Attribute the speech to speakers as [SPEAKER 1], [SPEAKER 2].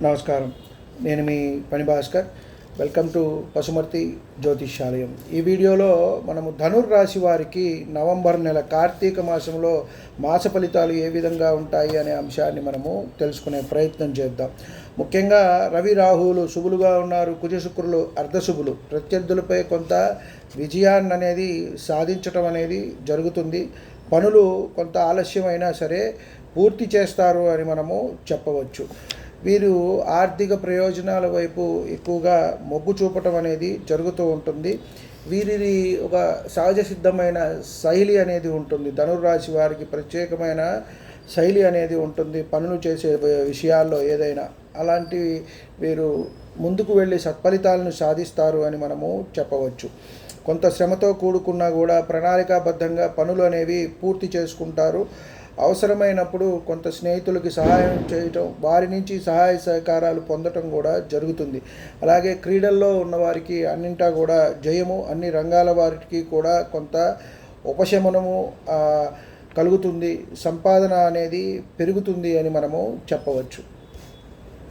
[SPEAKER 1] నమస్కారం. నేను మీ పని భాస్కర్. వెల్కమ్ టు పశుమర్తి జ్యోతిష్యాలయం. ఈ వీడియోలో మనము ధనుర్రాశి వారికి నవంబర్ నెల కార్తీక మాసంలో మాస ఫలితాలు ఏ విధంగా ఉంటాయి అనే అంశాన్ని మనము తెలుసుకునే ప్రయత్నం చేద్దాం. ముఖ్యంగా రవి రాహువులు శుభులుగా ఉన్నారు, కుజ శుక్రులు అర్ధశుభులు. ప్రత్యర్థులపై కొంత విజయాన్ని అనేది సాధించటం అనేది జరుగుతుంది. పనులు కొంత ఆలస్యమైనా సరే పూర్తి చేస్తారు అని మనము చెప్పవచ్చు. వీరు ఆర్థిక ప్రయోజనాల వైపు ఎక్కువగా మొగ్గు చూపటం అనేది జరుగుతూ ఉంటుంది. వీరిది ఒక సహజ సిద్ధమైన శైలి అనేది ఉంటుంది. ధనుర్రాశి వారికి ప్రత్యేకమైన శైలి అనేది ఉంటుంది. పనులు చేసే విషయాల్లో ఏదైనా అలాంటివి వీరు ముందుకు వెళ్ళి సత్ఫలితాలను సాధిస్తారు అని మనము చెప్పవచ్చు. కొంత శ్రమతో కూడుకున్నా కూడా ప్రణాళికాబద్ధంగా పనులు అనేవి పూర్తి చేసుకుంటారు. అవసరమైనప్పుడు కొంత స్నేహితులకి సహాయం చేయటం, వారి నుంచి సహాయ సహకారాలు పొందటం కూడా జరుగుతుంది. అలాగే క్రీడల్లో ఉన్నవారికి అన్నింటా కూడా జయము, అన్ని రంగాల వారికి కూడా కొంత ఉపశమనము కలుగుతుంది. సంపాదన అనేది పెరుగుతుంది అని మనము చెప్పవచ్చు.